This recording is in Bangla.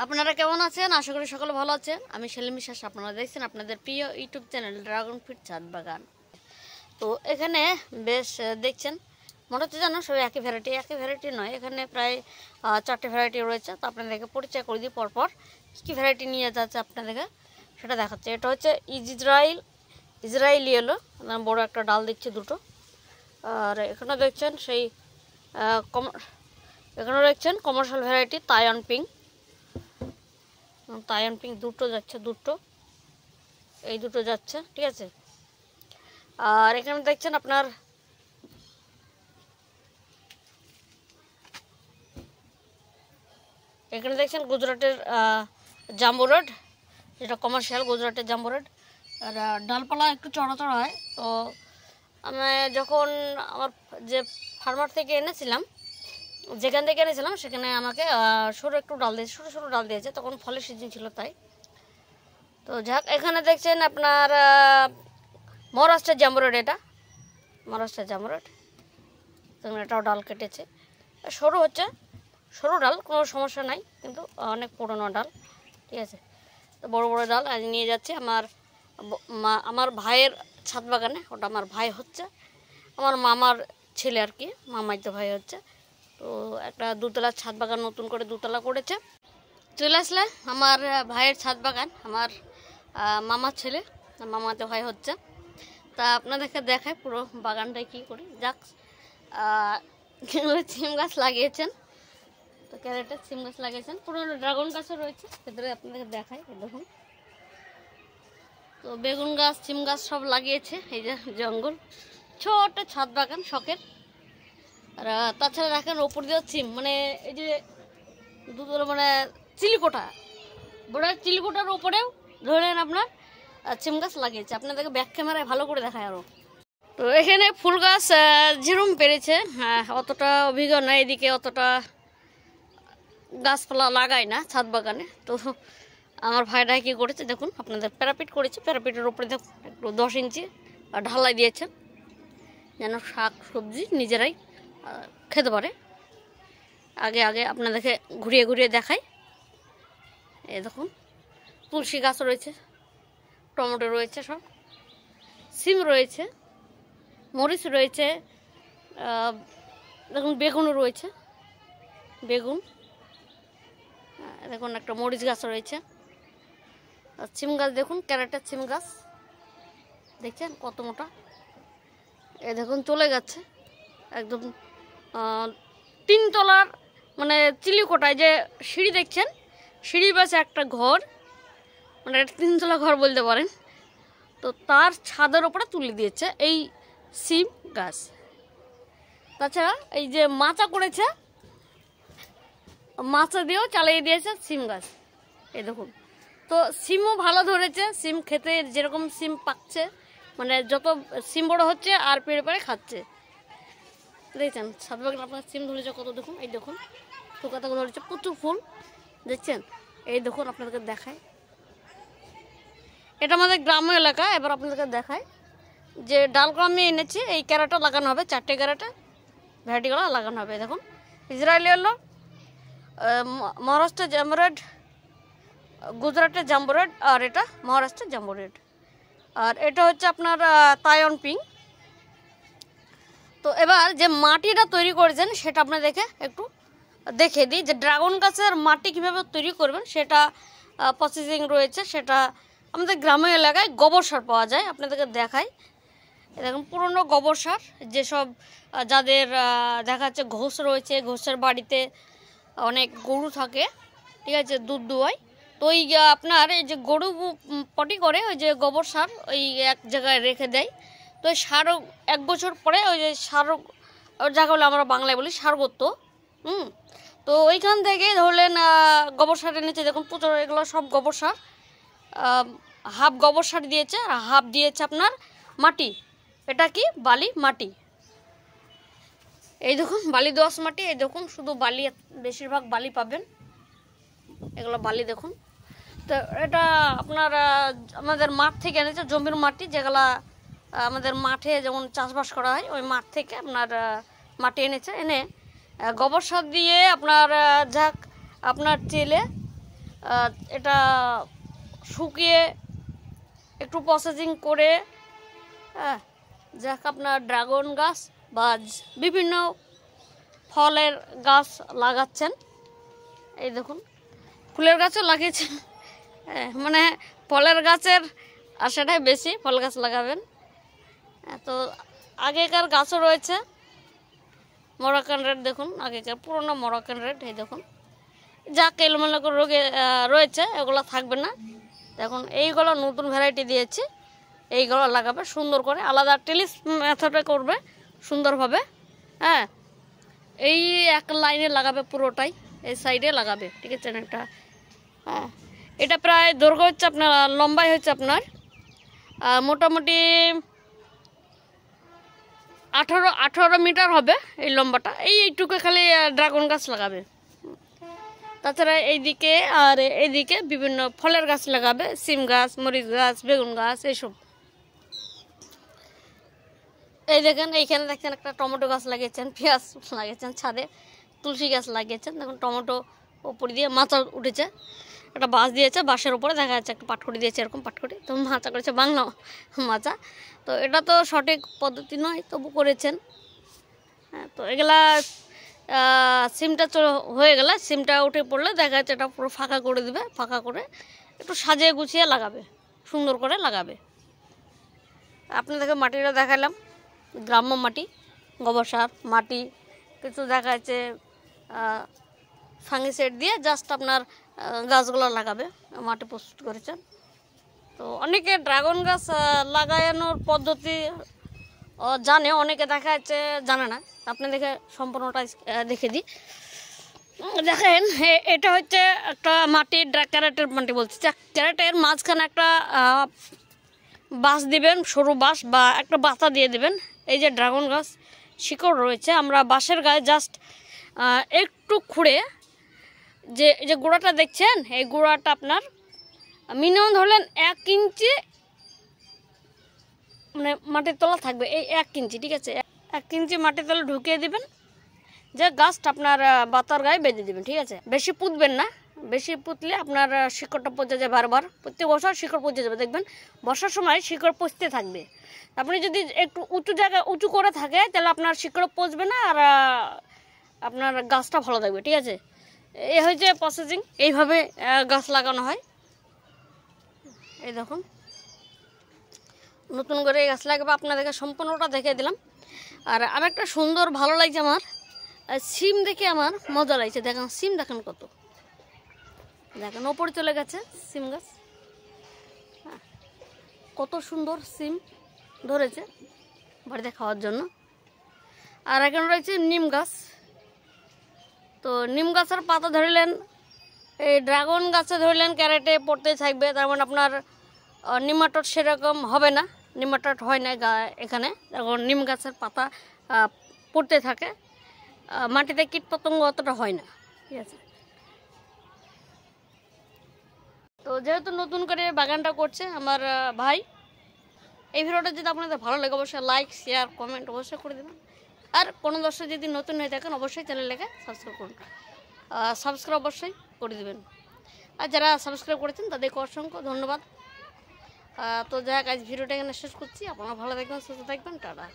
আপনারা কেমন আছেন? আশা করি সকলে ভালো আছেন। আমি সেলিম বিশ্বাস, আপনারা দেখছেন আপনাদের প্রিয় ইউটিউব চ্যানেল ড্রাগন ফ্রুট ছাদ বাগান। তো এখানে বেশ দেখছেন মনে হচ্ছে যেন সব একই ভ্যারাইটি নয়, এখানে প্রায় 4টে ভ্যারাইটি রয়েছে। তো আপনাদেরকে পরিচয় করে দিই পরপর কী ভ্যারাইটি নিয়ে যাচ্ছে আপনাদেরকে সেটা দেখাচ্ছে। এটা হচ্ছে ইসরায়েলি এলো, বড়ো একটা ডাল দিচ্ছে দুটো। আর এখানে দেখছেন সেই এখানে দেখছেন কমার্শিয়াল ভ্যারাইটি তাইওয়ান পিঙ্ক দুটো যাচ্ছে, এই দুটো যাচ্ছে, ঠিক আছে। আর এখানে দেখছেন আপনার গুজরাটের জাম্বো রেড, যেটা কমার্শিয়াল গুজরাটের জাম্বো রেড। আর ডালপালা একটু চড়া হয়। তো আমি যখন আমার যে ফার্মার থেকে এনেছিলাম, যেখান থেকে এনেছিলাম সেখানে আমাকে একটু ডাল দিয়েছে, ছোটো ডাল দিয়েছে, তখন ফলের সিজন ছিল তাই। তো যাক, এখানে দেখছেন আপনার মহারাষ্ট্রের জাম্বো রেড, এটা মহারাষ্ট্রের জাম্বো রেড। তখন এটাও ডাল কেটেছে, সরু ডাল, কোনো সমস্যা নাই, কিন্তু অনেক পুরনো ডাল, ঠিক আছে। তো বড় ডাল আজ নিয়ে যাচ্ছে আমার ভাইয়ের ছাদ বাগানে। ওটা আমার ভাই হচ্ছে, আমার মামার ছেলে আর কি, মামাই তো ভাই হচ্ছে। তো একটা দুতলার ছাদ বাগান নতুন করে দুতলা করেছে। চলে আসলে আমার ভাইয়ের ছাদ বাগান, আমার মামার ছেলে, মামাতে ভাই হচ্ছে। তা আপনাদেরকে দেখায় পুরো বাগানটায় কী করি। যাক, সিম গাছ লাগিয়েছেন, তো ক্যারেটের সিম গাছ লাগিয়েছেন, পুরো ড্রাগন গাছও রয়েছে ভেতরে, আপনাদেরকে দেখায় দেখুন। তো বেগুন গাছ, সিম গাছ সব লাগিয়েছে। এই যে জঙ্গল, ছোট ছাদ বাগান শখের। আর তাছাড়া দেখেন ওপর দিয়ে সিম, মানে এই যে দুধ মানে চিলিকোটার ওপরেও ধরেন আপনার সিম গাছ লাগিয়েছে। আপনাদেরকে ব্যাক ক্যামেরায় ভালো করে দেখায় আরও। তো এখানে ফুল গাছ যেরকম পেরেছে, অতটা অভিজ্ঞ না, এদিকে অতটা গাছপালা লাগায় না ছাদ বাগানে। তো আমার ভাইরা কী করেছে দেখুন, আপনাদের প্যারাপিট করেছে, প্যারাপিটের উপরে দেখুন একটু 10 ইঞ্চি ঢালাই দিয়েছে, যেন শাক সবজি নিজেরাই খেতে পারে। আগে আপনাদেরকে ঘুরিয়ে দেখাই। এই দেখুন তুলসী গাছ রয়েছে, টমেটো রয়েছে, সব সিম রয়েছে, মরিচ রয়েছে, দেখুন বেগুনও রয়েছে, দেখুন একটা মরিচ গাছ রয়েছে। আর সিম গাছ দেখুন, ক্যারেটের সিম গাছ দেখছেন কত মোটা। এ দেখুন চলে যাচ্ছে একদম 3 তলার, মানে চিলিকোটায় যে সিঁড়ি দেখছেন, সিঁড়ি পাশে একটা ঘর, মানে একটা 3 তলা ঘর বলতে পারেন। তো তার ছাদের ওপরে তুলে দিয়েছে এই সিম গাছ। তাছাড়া এই যে মাচা করেছে, মাচা দিয়েও চালিয়ে দিয়েছে সিম গাছ। এই দেখুন, তো সিমও ভালো ধরেছে, সিম খেতে যেরকম সিম পাকছে, মানে যত সিম বড় হচ্ছে আর পেড়ে খাচ্ছে। দেখছেন ছাদ বাগানে আপনার সিম ধরেছে কত, দেখুন এই দেখুন পোকাটাকে ধরেছে, প্রচুর ফুল দেখছেন। এই দেখুন আপনাদেরকে দেখায়, এটা আমাদের গ্রাম্য এলাকা। এবার আপনাদেরকে দেখায় যে ডালগুলো আমি এনেছি, এই ক্যারেটটা লাগানো হবে, 4টে ক্যারেটে ভ্যারাইটিগুলো লাগানো হবে। দেখুন ইসরায়েলি এলো, মহারাষ্ট্রের জাম্বো রেড, গুজরাটের জাম্বো রেড, আর এটা মহারাষ্ট্রের জাম্বো রেড, আর এটা হচ্ছে আপনার তাইওয়ান পিঙ্ক। তো এবার যে মাটিটা তৈরি করেছেন সেটা আপনাদেরকে একটু দেখে দিই, যে ড্রাগন গাছের মাটি কীভাবে তৈরি করবেন সেটা প্রসেসিং রয়েছে। সেটা আমাদের গ্রামের এলাকায় গোবর সার পাওয়া যায়, আপনাদেরকে দেখাই। দেখুন পুরনো গোবর সার, যেসব যাদের দেখা যাচ্ছে ঘোষ রয়েছে, ঘোষের বাড়িতে অনেক গরু থাকে, ঠিক আছে, দুধ দুয়ায়। তো ওই আপনার এই যে গরু পটি করে ওই যে গোবর সার ওই এক জায়গায় রেখে দেয়। তো ওই সারও 1 বছর পরে ওই যে সারও, যাকে বলে আমরা বাংলায় বলি সারগত্য, তো ওইখান থেকে ধরলেন গোবর সার এনেছে। দেখুন প্রচুর, এগুলো সব গোবর সার, হাফ গোবর সার দিয়েছে আর হাফ দিয়েছে আপনার মাটি। এটা কি বালি মাটি, এই দেখুন বালি দোআঁশ মাটি। এই দেখুন শুধু বালি, বেশিরভাগ বালি পাবেন, এগুলো বালি দেখুন। তো এটা আপনার আমাদের মাঠ থেকে এনেছে, জমির মাটি, যেগুলা আমাদের মাঠে যেমন চাষবাস করা হয় ওই মাঠ থেকে আপনার মাটি এনেছে, এনে গোবর সার দিয়ে আপনার যাক আপনার তেলে এটা শুকিয়ে একটু প্রসেসিং করে যাক আপনার ড্রাগন গাছ বা বিভিন্ন ফলের গাছ লাগাচ্ছেন। এই দেখুন ফুলের গাছও লাগিয়েছেন, মানে ফলের গাছের আশাটাই বেশি, ফল গাছ লাগাবেন। তো আগেকার গাছও রয়েছে মরাকান রেড, দেখুন আগেকার পুরোনো মরাকান রেড। এই দেখুন যা এলোমেলো করে রোগে রয়েছে এগুলো থাকবে না। দেখুন এইগুলো নতুন ভ্যারাইটি দিয়েছি, এইগুলো লাগাবে সুন্দর করে, আলাদা টেলিস মেথডে করবে সুন্দরভাবে। হ্যাঁ, এই এক লাইনে লাগাবে পুরোটাই, এই সাইডে লাগাবে, ঠিক আছে একটা। হ্যাঁ, এটা প্রায় দৈর্ঘ্য হচ্ছে আপনার, লম্বাই হচ্ছে আপনার মোটামুটি 18 মিটার হবে এই লম্বাটা। এইটুকু খালি ড্রাগন গাছ লাগাবে। তাছাড়া এইদিকে আর এইদিকে বিভিন্ন ফলের গাছ লাগাবে, সিম গাছ, মরিচ গাছ, বেগুন গাছ, এইসব। এই দেখেন এইখানে দেখছেন একটা টমেটো গাছ লাগিয়েছেন, পেঁয়াজ লাগিয়েছেন, ছাদে তুলসী গাছ লাগিয়েছেন। দেখুন টমেটো উপর দিয়ে মাচা উঠেছে, একটা বাঁশ দিয়েছে, বাঁশের উপরে দেখা যাচ্ছে একটা পাটখড়ি দিয়েছে, এরকম পাটখড়ি, তো মাচা করেছে বাংলা মাচা। তো এটা তো সঠিক পদ্ধতি নয়, তবু করেছেন। হ্যাঁ, তো এগুলা সিমটা হয়ে গেলে, সিমটা উঠে পড়লে দেখা যাচ্ছে এটা পুরো ফাঁকা করে দিবে, ফাঁকা করে একটু সাজিয়ে গুছিয়ে লাগাবে, সুন্দর করে লাগাবে। আপনাদেরকে মাটিটা দেখালাম, গ্রাম্য মাটি, গোবর সার মাটি, কিছু দেখা যাচ্ছে ফাঙ্গিসাইড দিয়ে জাস্ট আপনার গাছগুলো লাগাবে, মাটি প্রস্তুত করেছেন। তো অনেকে ড্রাগন গাছ লাগানোর পদ্ধতি জানে, অনেকে দেখা যাচ্ছে জানে না। আপনি দেখে সম্পূর্ণটা দেখে দিই। দেখেন এটা হচ্ছে একটা মাটি, ক্যারেটের মাটি বলছি, ক্যারেটের মাঝখানে একটা বাঁশ দিবেন, সরু বাঁশ বা একটা বাতা দিয়ে দিবেন। এই যে ড্রাগন গাছ শিকড় রয়েছে, আমরা বাঁশের গায়ে জাস্ট একটু খুঁড়ে যে গোড়াটা দেখছেন, এই গোড়াটা আপনার মিনিমাম ধরলেন 1 ইঞ্চি মানে মাটির তলা থাকবে, এই 1 ইঞ্চি, ঠিক আছে। 1 ইঞ্চি মাটির তলা ঢুকিয়ে দিবেন, যে গাছটা আপনার বাতার গায়ে বেঁধে দেবেন, ঠিক আছে। বেশি পুঁতবেন না, বেশি পুঁতলে আপনার শিকড়টা পচে যায়, বারবার প্রত্যেক বছর শিকড় পচে যাবে। দেখবেন বর্ষার সময় শিকড় পচতে থাকবে। আপনি যদি একটু উঁচু জায়গায় উঁচু করে থাকে তাহলে আপনার শিকড় পচবে না, আর আপনার গাছটা ভালো থাকবে, ঠিক আছে। এই হচ্ছে প্রসেসিং, এইভাবে গাছ লাগানো হয়। এই দেখুন নতুন করে গাছ লাগাবে, আপনাদেরকে সম্পূর্ণটা দেখে দিলাম। আর আরেকটা সুন্দর ভালো লাগছে আমার, সিম দেখে আমার মজা লাগছে। দেখেন সিম, দেখেন কত, দেখেন ওপরে চলে গেছে সিম গাছ। হ্যাঁ, কত সুন্দর সিম ধরেছে বাড়িতে খাওয়ার জন্য। আর এখানে রয়েছে নিম গাছ। তো নিম গাছের পাতা ধরলেন, এই ড্রাগন গাছে ধরলেন ক্যারেটে পড়তে থাকবে, তার মানে আপনার নিমাটোড সেরকম হবে না, নিমাটোড হয় না এখানে। এখন নিম গাছের পাতা পড়তে থাকে, মাটিতে কীটপতঙ্গ অতটা হয় না, ঠিক আছে। তো যেহেতু নতুন করে বাগানটা করছে আমার ভাই, এই ভিডিওটা যদি আপনাদের ভালো লাগে অবশ্যই লাইক, শেয়ার, কমেন্ট অবশ্যই করে দেবেন। আর কোনো দর্শক যদি নতুন হয়ে থাকেন অবশ্যই চ্যানেলটাকে সাবস্ক্রাইব করুন, সাবস্ক্রাইব অবশ্যই করে দেবেন। আর যারা সাবস্ক্রাইব করেছেন তাদেরকে অসংখ্য ধন্যবাদ। তো যাই হোক আজ ভিডিওটা এখানে শেষ করছি। আপনারা ভালো থাকবেন, সুস্থ থাকবেন, টাটা।